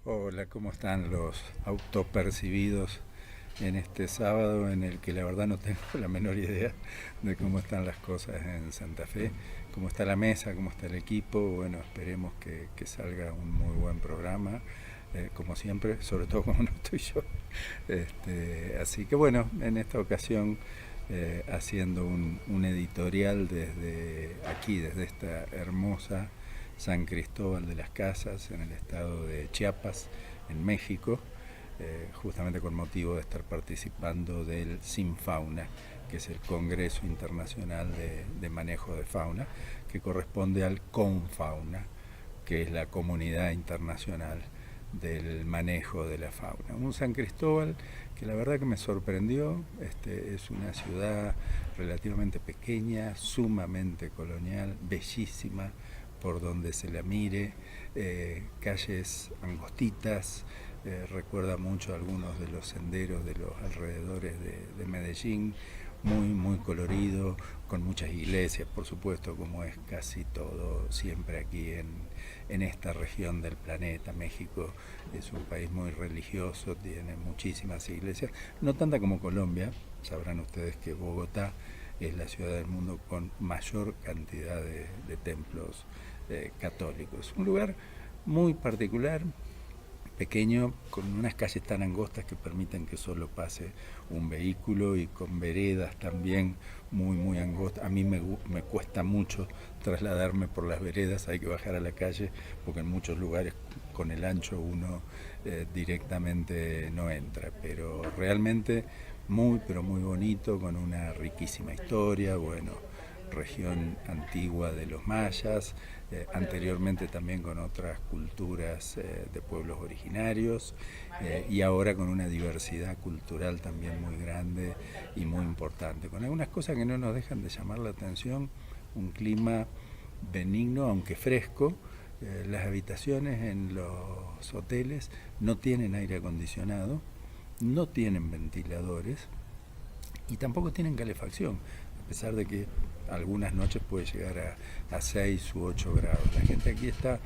Hola, ¿cómo están los autopercibidos en este sábado en el que la verdad no tengo la menor idea de cómo están las cosas en Santa Fe, cómo está la mesa, cómo está el equipo? Bueno, esperemos que salga un muy buen programa, como siempre, sobre todo cuando no estoy yo. Así que bueno, en esta ocasión haciendo un editorial desde aquí, desde esta hermosa San Cristóbal de las Casas, en el estado de Chiapas, en México, justamente con motivo de estar participando del SINFAUNA, que es el Congreso Internacional de Manejo de Fauna, que corresponde al CONFAUNA, que es la Comunidad Internacional del Manejo de la Fauna. Un San Cristóbal que la verdad que me sorprendió. Es una ciudad relativamente pequeña, sumamente colonial, bellísima por donde se la mire, calles angostitas, recuerda mucho algunos de los senderos de los alrededores de Medellín, muy colorido, con muchas iglesias, por supuesto, como es casi todo siempre aquí en esta región del planeta. México es un país muy religioso, tiene muchísimas iglesias, no tanta como Colombia. Sabrán ustedes que Bogotá es la ciudad del mundo con mayor cantidad de templos católicos. Un lugar muy particular, pequeño, con unas calles tan angostas que permiten que solo pase un vehículo y con veredas también muy angostas. A mí me cuesta mucho trasladarme por las veredas, hay que bajar a la calle porque en muchos lugares con el ancho uno directamente no entra, pero realmente pero muy bonito, con una riquísima historia. Bueno, región antigua de los mayas, anteriormente también con otras culturas de pueblos originarios, y ahora con una diversidad cultural también muy grande y muy importante, con algunas cosas que no nos dejan de llamar la atención. Un clima benigno, aunque fresco. Las habitaciones en los hoteles no tienen aire acondicionado, no tienen ventiladores y tampoco tienen calefacción, a pesar de que algunas noches puede llegar a 6 u 8 grados. La gente aquí está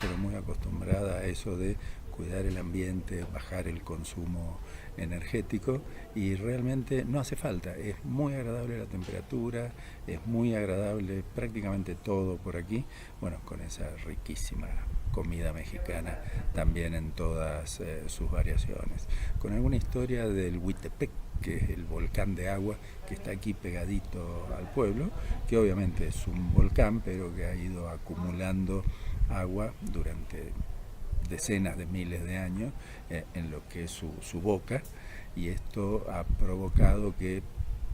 pero muy acostumbrada a eso de cuidar el ambiente, bajar el consumo energético, y realmente no hace falta. Es muy agradable la temperatura, es muy agradable prácticamente todo por aquí, bueno, con esa riquísima comida mexicana también en todas sus variaciones, con alguna historia del Huitepec, que es el volcán de agua que está aquí pegadito al pueblo, que obviamente es un volcán, pero que ha ido acumulando agua durante decenas de miles de años en lo que es su boca, y esto ha provocado que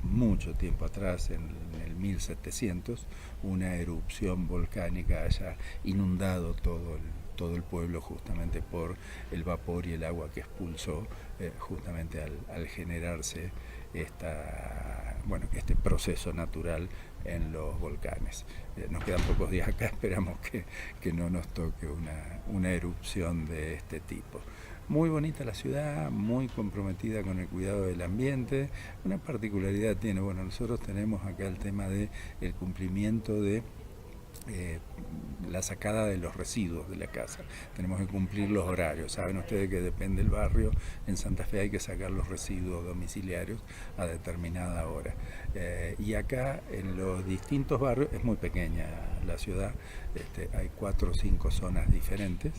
mucho tiempo atrás, en el 1700, una erupción volcánica haya inundado todo el pueblo, justamente por el vapor y el agua que expulsó, justamente al generarse este proceso natural en los volcanes. Nos quedan pocos días acá, esperamos que no nos toque una erupción de este tipo. Muy bonita la ciudad, muy comprometida con el cuidado del ambiente. Una particularidad tiene, bueno, nosotros tenemos acá el tema de el cumplimiento de eh, la sacada de los residuos de la casa. Tenemos que cumplir los horarios. Saben ustedes que depende del barrio. En Santa Fe hay que sacar los residuos domiciliarios a determinada hora. Y acá en los distintos barrios, es muy pequeña la ciudad, hay 4 o 5 zonas diferentes,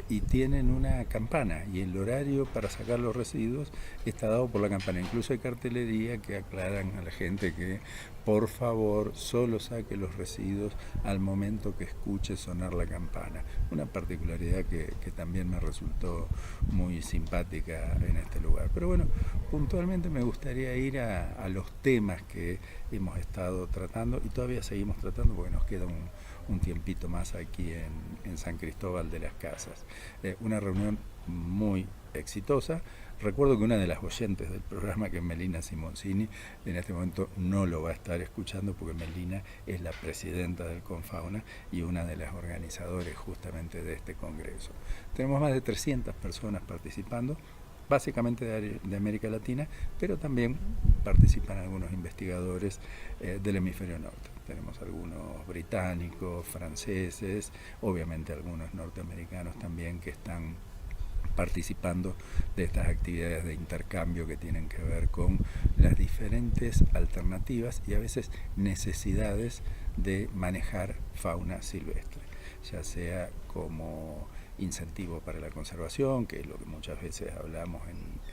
y tienen una campana, y el horario para sacar los residuos está dado por la campana. Incluso hay cartelería que aclaran a la gente que por favor solo saque los residuos al momento que escuche sonar la campana. Una particularidad que también me resultó muy simpática en este lugar. Pero bueno, puntualmente me gustaría ir a los temas que hemos estado tratando, y todavía seguimos tratando porque nos queda un tiempito más aquí en San Cristóbal de las Casas. Una reunión muy exitosa. Recuerdo que una de las oyentes del programa, que es Melina Simoncini, en este momento no lo va a estar escuchando porque Melina es la presidenta del Confauna y una de las organizadoras justamente de este congreso. Tenemos más de 300 personas participando, básicamente de América Latina, pero también participan algunos investigadores del hemisferio norte. Tenemos algunos británicos, franceses, obviamente algunos norteamericanos también que están participando de estas actividades de intercambio que tienen que ver con las diferentes alternativas y a veces necesidades de manejar fauna silvestre, ya sea como incentivo para la conservación, que es lo que muchas veces hablamos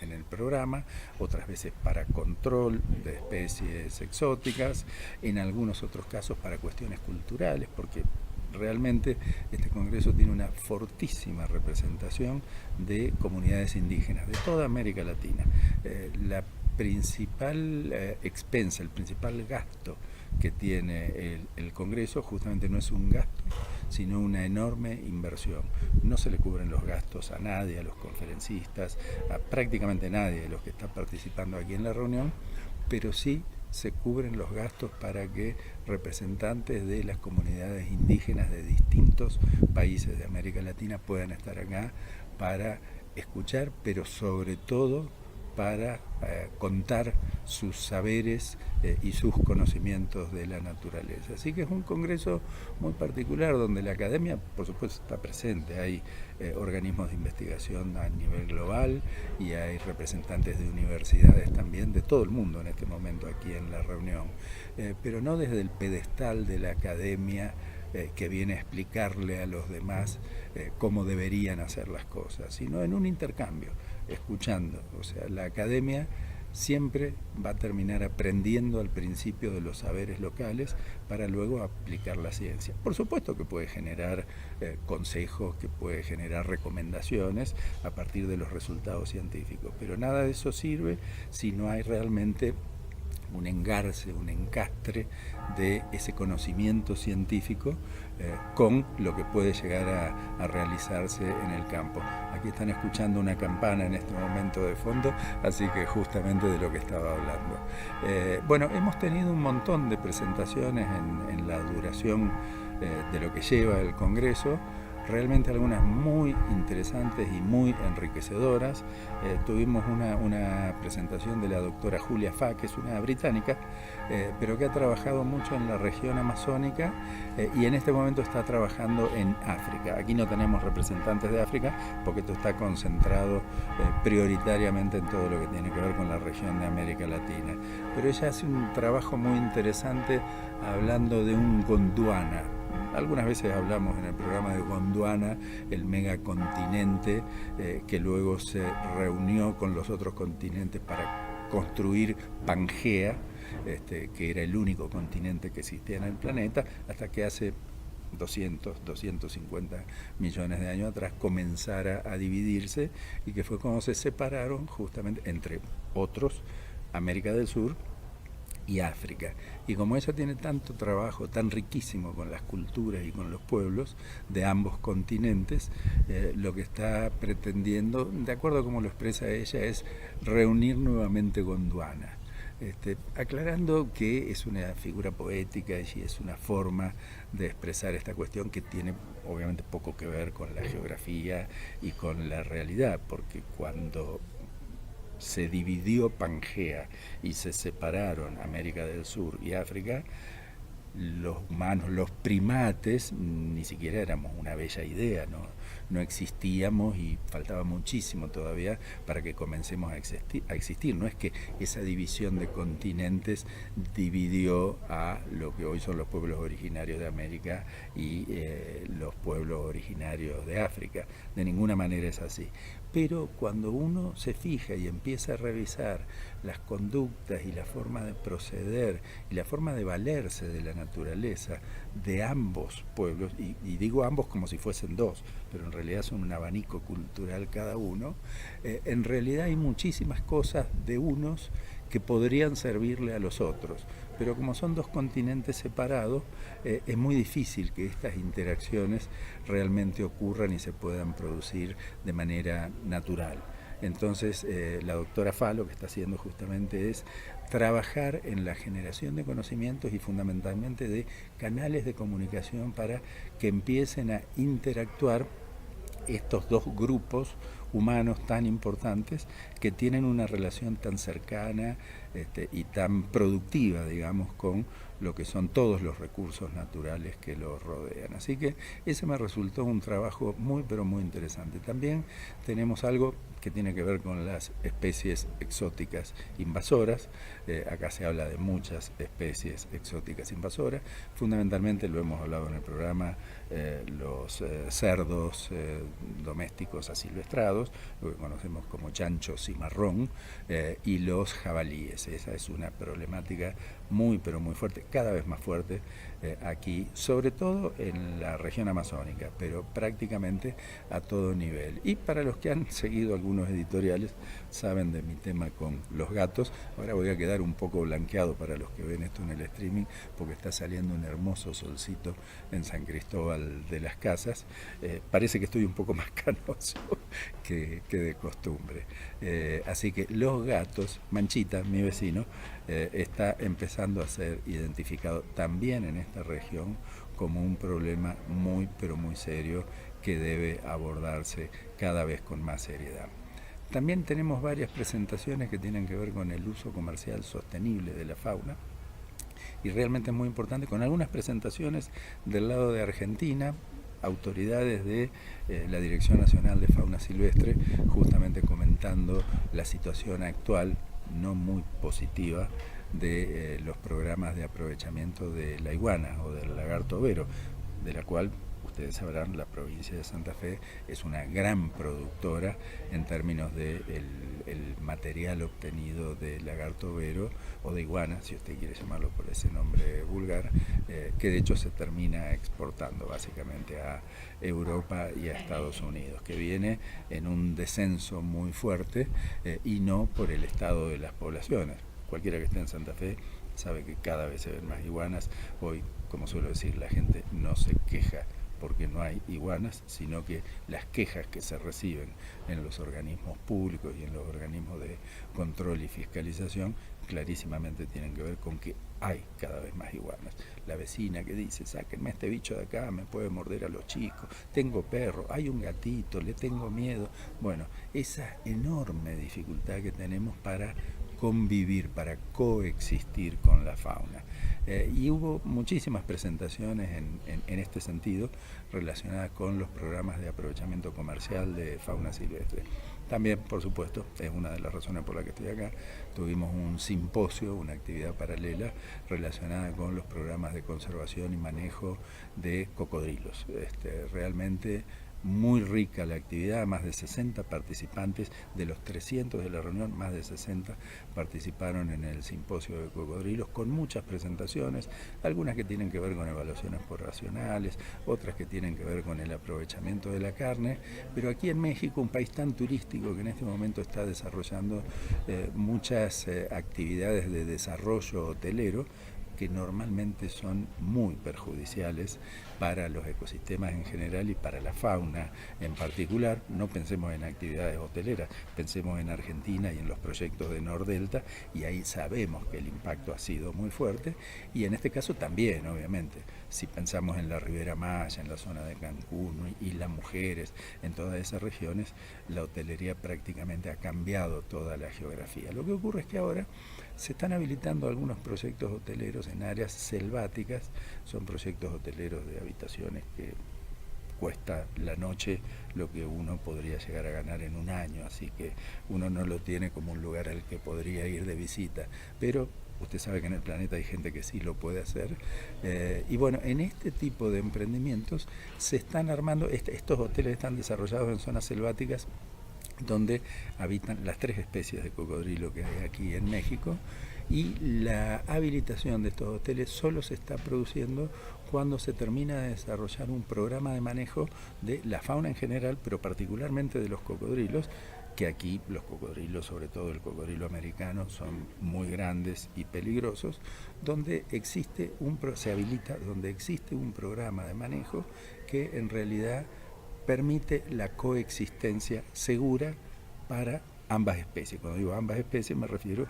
en el programa, otras veces para control de especies exóticas, en algunos otros casos para cuestiones culturales, porque realmente este congreso tiene una fortísima representación de comunidades indígenas de toda América Latina. La principal expensa, el principal gasto que tiene el Congreso justamente no es un gasto, sino una enorme inversión. No se le cubren los gastos a nadie, a los conferencistas, a prácticamente nadie de los que está participando aquí en la reunión, pero sí se cubren los gastos para que representantes de las comunidades indígenas de distintos países de América Latina puedan estar acá para escuchar, pero sobre todo para contar sus saberes y sus conocimientos de la naturaleza. Así que es un congreso muy particular donde la academia, por supuesto, está presente. Hay organismos de investigación a nivel global y hay representantes de universidades también de todo el mundo en este momento aquí en la reunión, pero no desde el pedestal de la academia que viene a explicarle a los demás cómo deberían hacer las cosas, sino en un intercambio, escuchando. O sea, la academia siempre va a terminar aprendiendo al principio de los saberes locales para luego aplicar la ciencia. Por supuesto que puede generar consejos, que puede generar recomendaciones a partir de los resultados científicos, pero nada de eso sirve si no hay realmente un engarce, un encastre de ese conocimiento científico con lo que puede llegar a realizarse en el campo. Aquí están escuchando una campana en este momento de fondo, así que justamente de lo que estaba hablando. Bueno, hemos tenido un montón de presentaciones en la duración de lo que lleva el Congreso, realmente algunas muy interesantes y muy enriquecedoras. Tuvimos una presentación de la doctora Julia Fa, que es una británica, pero que ha trabajado mucho en la región amazónica y en este momento está trabajando en África. Aquí no tenemos representantes de África porque esto está concentrado prioritariamente en todo lo que tiene que ver con la región de América Latina. Pero ella hace un trabajo muy interesante hablando de un Gondwana. Algunas veces hablamos en el programa de Gondwana, el megacontinente que luego se reunió con los otros continentes para construir Pangea, que era el único continente que existía en el planeta, hasta que hace 250 millones de años atrás comenzara a dividirse y que fue cuando se separaron justamente, entre otros, América del Sur y África. Y como ella tiene tanto trabajo, tan riquísimo con las culturas y con los pueblos de ambos continentes, lo que está pretendiendo, de acuerdo a como lo expresa ella, es reunir nuevamente Gondwana. Aclarando que es una figura poética y es una forma de expresar esta cuestión que tiene obviamente poco que ver con la geografía y con la realidad, porque cuando se dividió Pangea y se separaron América del Sur y África, los humanos, los primates, ni siquiera éramos una bella idea, no existíamos y faltaba muchísimo todavía para que comencemos a existir. No es que esa división de continentes dividió a lo que hoy son los pueblos originarios de América y los pueblos originarios de África. De ninguna manera es así. Pero cuando uno se fija y empieza a revisar las conductas y la forma de proceder y la forma de valerse de la naturaleza de ambos pueblos, y digo ambos como si fuesen dos, pero en realidad son un abanico cultural cada uno, en realidad hay muchísimas cosas de unos que podrían servirle a los otros, pero como son dos continentes separados, es muy difícil que estas interacciones realmente ocurran y se puedan producir de manera natural. Entonces, la doctora Fa lo que está haciendo justamente es trabajar en la generación de conocimientos y fundamentalmente de canales de comunicación para que empiecen a interactuar estos dos grupos humanos tan importantes que tienen una relación tan cercana y tan productiva, digamos, con lo que son todos los recursos naturales que los rodean. Así que ese me resultó un trabajo muy, pero muy interesante. También tenemos algo que tiene que ver con las especies exóticas invasoras. Acá se habla de muchas especies exóticas invasoras. Fundamentalmente, lo hemos hablado en el programa, los cerdos domésticos asilvestrados, lo que conocemos como chancho cimarrón, y los jabalíes. Esa es una problemática muy, pero muy fuerte, cada vez más fuerte aquí, sobre todo en la región amazónica, pero prácticamente a todo nivel. Y para los que han seguido algunos editoriales, saben de mi tema con los gatos. Ahora voy a quedar un poco blanqueado para los que ven esto en el streaming, porque está saliendo un hermoso solcito en San Cristóbal de las Casas. Parece que estoy un poco más canoso que de costumbre. Así que los gatos, Manchita, mi vecino, está empezando a ser identificado también en esta región como un problema muy, pero muy serio que debe abordarse cada vez con más seriedad. También tenemos varias presentaciones que tienen que ver con el uso comercial sostenible de la fauna, y realmente es muy importante, con algunas presentaciones del lado de Argentina, autoridades de la Dirección Nacional de Fauna Silvestre, justamente comentando la situación actual, no muy positiva, de los programas de aprovechamiento de la iguana o del lagarto overo, de la cual ustedes sabrán, la provincia de Santa Fe es una gran productora en términos de el material obtenido de lagarto overo o de iguana, si usted quiere llamarlo por ese nombre vulgar, que de hecho se termina exportando básicamente a Europa y a Estados Unidos, que viene en un descenso muy fuerte y no por el estado de las poblaciones. Cualquiera que esté en Santa Fe sabe que cada vez se ven más iguanas. Hoy, como suelo decir, la gente no se queja porque no hay iguanas, sino que las quejas que se reciben en los organismos públicos y en los organismos de control y fiscalización clarísimamente tienen que ver con que hay cada vez más iguanas. La vecina que dice, sáquenme este bicho de acá, me puede morder a los chicos, tengo perro, hay un gatito, le tengo miedo. Bueno, esa enorme dificultad que tenemos para convivir, para coexistir con la fauna. Y hubo muchísimas presentaciones en este sentido relacionadas con los programas de aprovechamiento comercial de fauna silvestre. También, por supuesto, es una de las razones por las que estoy acá, tuvimos un simposio, una actividad paralela relacionada con los programas de conservación y manejo de cocodrilos. Realmente muy rica la actividad, más de 60 participantes, de los 300 de la reunión, más de 60 participaron en el simposio de cocodrilos, con muchas presentaciones, algunas que tienen que ver con evaluaciones poblacionales, otras que tienen que ver con el aprovechamiento de la carne, pero aquí en México, un país tan turístico que en este momento está desarrollando muchas actividades de desarrollo hotelero, que normalmente son muy perjudiciales para los ecosistemas en general y para la fauna en particular. No pensemos en actividades hoteleras, pensemos en Argentina y en los proyectos de Nordelta, y ahí sabemos que el impacto ha sido muy fuerte, y en este caso también, obviamente, si pensamos en la Ribera Maya, en la zona de Cancún y las mujeres, en todas esas regiones, la hotelería prácticamente ha cambiado toda la geografía. Lo que ocurre es que ahora se están habilitando algunos proyectos hoteleros en áreas selváticas, son proyectos hoteleros de habitaciones que cuesta la noche lo que uno podría llegar a ganar en un año, así que uno no lo tiene como un lugar al que podría ir de visita, pero usted sabe que en el planeta hay gente que sí lo puede hacer, y bueno, en este tipo de emprendimientos se están armando, estos hoteles están desarrollados en zonas selváticas donde habitan las 3 especies de cocodrilo que hay aquí en México, y la habilitación de estos hoteles solo se está produciendo cuando se termina de desarrollar un programa de manejo de la fauna en general, pero particularmente de los cocodrilos, que aquí los cocodrilos, sobre todo el cocodrilo americano, son muy grandes y peligrosos, donde se habilita, donde existe un programa de manejo que en realidad permite la coexistencia segura para ambas especies. Cuando digo ambas especies me refiero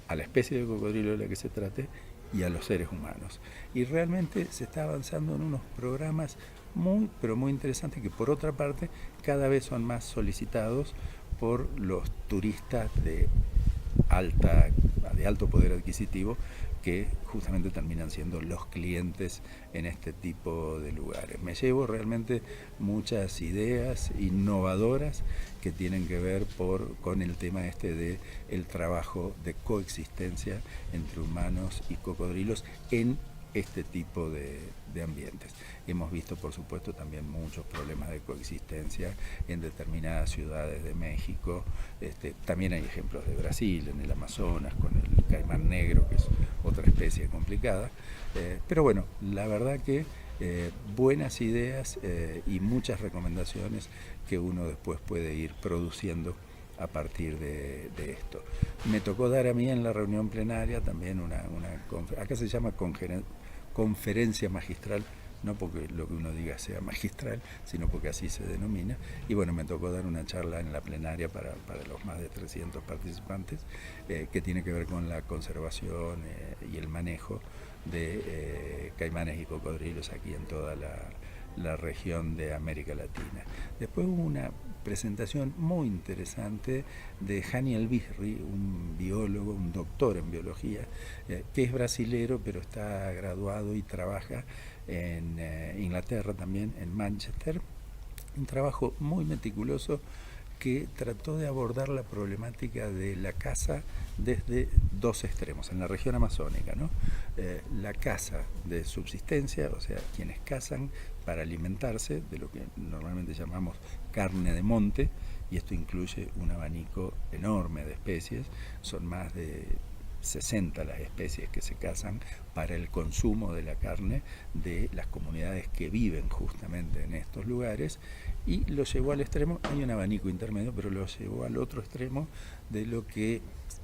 a la especie de cocodrilo de la que se trate y a los seres humanos. Y realmente se está avanzando en unos programas muy, pero muy interesantes, que por otra parte cada vez son más solicitados por los turistas alta, de alto poder adquisitivo, que justamente terminan siendo los clientes en este tipo de lugares. Me llevo realmente muchas ideas innovadoras que tienen que ver con el tema este de el trabajo de coexistencia entre humanos y cocodrilos en este tipo de ambientes. Hemos visto, por supuesto, también muchos problemas de coexistencia en determinadas ciudades de México. También hay ejemplos de Brasil, en el Amazonas, con el caimán negro, que es otra especie complicada. Pero bueno, la verdad que buenas ideas y muchas recomendaciones que uno después puede ir produciendo a partir de esto. Me tocó dar a mí en la reunión plenaria también acá se llama conferencia magistral, no porque lo que uno diga sea magistral, sino porque así se denomina. Y bueno, me tocó dar una charla en la plenaria para los más de 300 participantes, que tiene que ver con la conservación y el manejo de caimanes y cocodrilos aquí en toda la región de América Latina. Después hubo una presentación muy interesante de Hani Elbisri, un biólogo, un doctor en biología, que es brasilero, pero está graduado y trabaja en Inglaterra también, en Manchester. Un trabajo muy meticuloso que trató de abordar la problemática de la caza desde dos extremos, en la región amazónica, ¿no? La caza de subsistencia, o sea, quienes cazan para alimentarse de lo que normalmente llamamos carne de monte, y esto incluye un abanico enorme de especies, son más de 60 las especies que se cazan para el consumo de la carne de las comunidades que viven justamente en estos lugares, y lo llevó al extremo, hay un abanico intermedio, pero lo llevó al otro extremo de lo que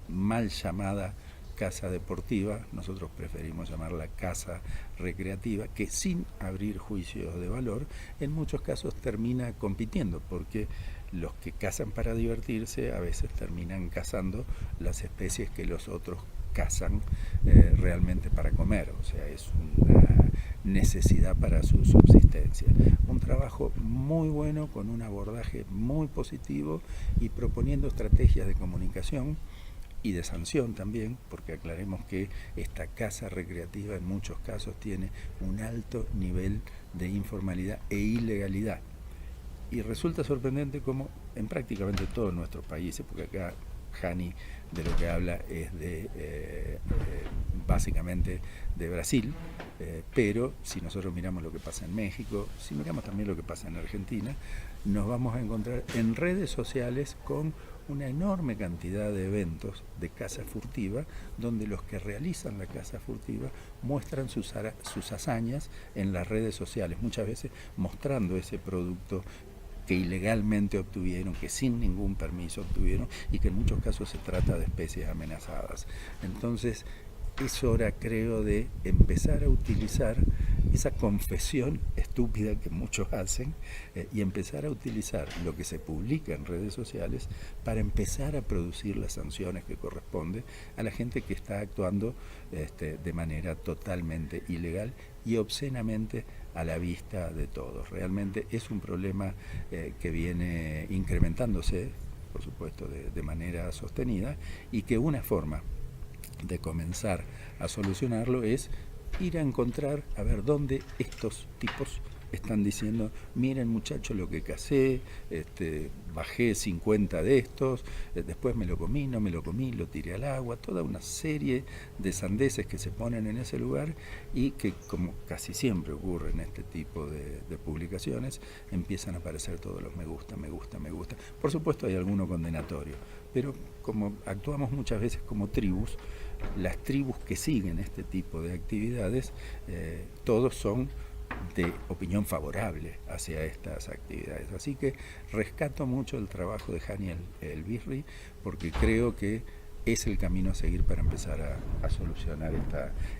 mal llamada caza deportiva, nosotros preferimos llamarla caza recreativa, que sin abrir juicios de valor, en muchos casos termina compitiendo, porque los que cazan para divertirse a veces terminan cazando las especies que los otros cazan realmente para comer, o sea, es una necesidad para su subsistencia. Un trabajo muy bueno, con un abordaje muy positivo y proponiendo estrategias de comunicación y de sanción también, porque aclaremos que esta caza recreativa en muchos casos tiene un alto nivel de informalidad e ilegalidad. Y resulta sorprendente como en prácticamente todos nuestros países, porque acá Hani de lo que habla es básicamente de Brasil, pero si nosotros miramos lo que pasa en México, si miramos también lo que pasa en Argentina, nos vamos a encontrar en redes sociales con una enorme cantidad de eventos de caza furtiva, donde los que realizan la caza furtiva muestran sus hazañas en las redes sociales, muchas veces mostrando ese producto que ilegalmente obtuvieron, que sin ningún permiso obtuvieron, y que en muchos casos se trata de especies amenazadas. Entonces, es hora, creo, de empezar a utilizar esa confesión estúpida que muchos hacen y empezar a utilizar lo que se publica en redes sociales para empezar a producir las sanciones que corresponde a la gente que está actuando de manera totalmente ilegal y obscenamente a la vista de todos. Realmente es un problema que viene incrementándose, por supuesto, de manera sostenida, y que una forma de comenzar a solucionarlo es ir a encontrar, a ver dónde estos tipos están diciendo, miren muchachos lo que casé, bajé 50 de estos, después me lo comí, no me lo comí, lo tiré al agua, toda una serie de sandeces que se ponen en ese lugar y que, como casi siempre ocurre en este tipo de publicaciones, empiezan a aparecer todos los me gusta, me gusta, me gusta. Por supuesto hay alguno condenatorio, pero como actuamos muchas veces como tribus, las tribus que siguen este tipo de actividades, todos son de opinión favorable hacia estas actividades. Así que rescato mucho el trabajo de Hani Elbisri, porque creo que es el camino a seguir para empezar a solucionar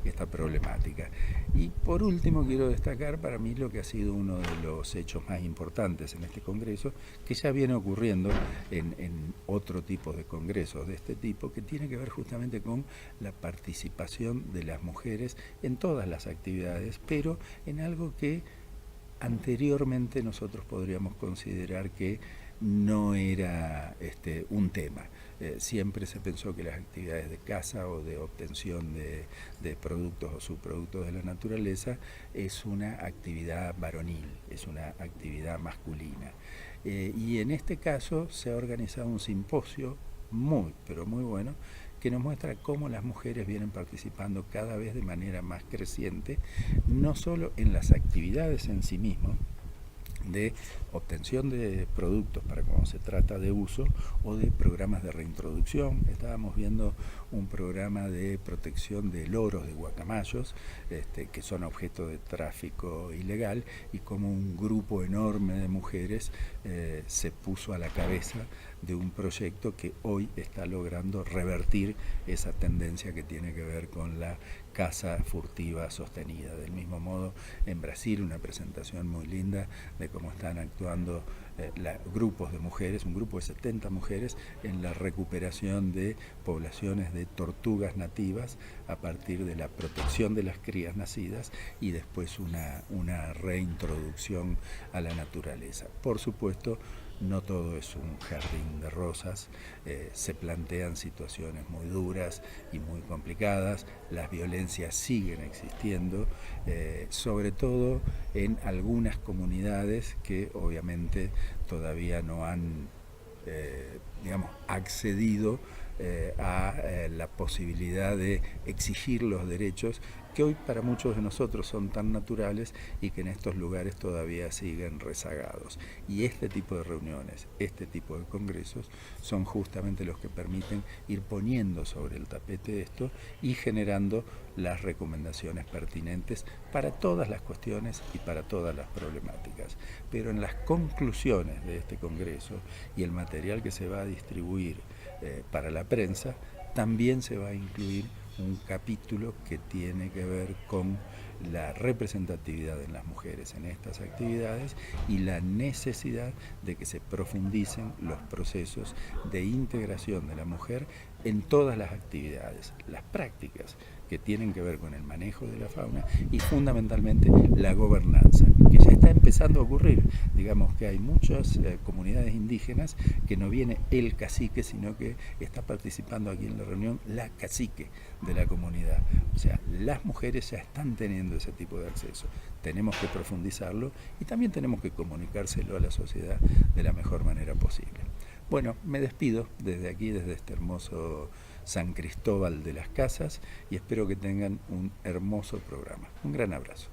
esta problemática. Y por último quiero destacar para mí lo que ha sido uno de los hechos más importantes en este Congreso, que ya viene ocurriendo en otro tipo de congresos de este tipo, que tiene que ver justamente con la participación de las mujeres en todas las actividades, pero en algo que Anteriormente nosotros podríamos considerar que no era un tema. Siempre se pensó que las actividades de caza o de obtención de productos o subproductos de la naturaleza es una actividad varonil, es una actividad masculina. Y en este caso se ha organizado un simposio muy, pero muy bueno, que nos muestra cómo las mujeres vienen participando cada vez de manera más creciente, no solo en las actividades en sí mismas, de obtención de productos para cuando se trata de uso o de programas de reintroducción. Estábamos viendo un programa de protección de loros, de guacamayos, que son objeto de tráfico ilegal, y como un grupo enorme de mujeres se puso a la cabeza de un proyecto que hoy está logrando revertir esa tendencia que tiene que ver con la caza furtiva sostenida. Del mismo modo, en Brasil, una presentación muy linda de cómo están actuando grupos de mujeres, un grupo de 70 mujeres, en la recuperación de poblaciones de tortugas nativas a partir de la protección de las crías nacidas y después una reintroducción a la naturaleza. Por supuesto, no todo es un jardín de rosas, se plantean situaciones muy duras y muy complicadas, las violencias siguen existiendo, sobre todo en algunas comunidades que obviamente todavía no han accedido a la posibilidad de exigir los derechos que hoy para muchos de nosotros son tan naturales y que en estos lugares todavía siguen rezagados. Y este tipo de reuniones, este tipo de congresos son justamente los que permiten ir poniendo sobre el tapete esto y generando las recomendaciones pertinentes para todas las cuestiones y para todas las problemáticas. Pero en las conclusiones de este congreso y el material que se va a distribuir para la prensa, también se va a incluir un capítulo que tiene que ver con la representatividad de las mujeres en estas actividades y la necesidad de que se profundicen los procesos de integración de la mujer en todas las actividades, las prácticas que tienen que ver con el manejo de la fauna y fundamentalmente la gobernanza, que ya está empezando a ocurrir. Digamos que hay muchas comunidades indígenas que no viene el cacique, sino que está participando aquí en la reunión la cacique de la comunidad. O sea, las mujeres ya están teniendo ese tipo de acceso. Tenemos que profundizarlo y también tenemos que comunicárselo a la sociedad de la mejor manera posible. Bueno, me despido desde aquí, desde este hermoso San Cristóbal de las Casas, y espero que tengan un hermoso programa. Un gran abrazo.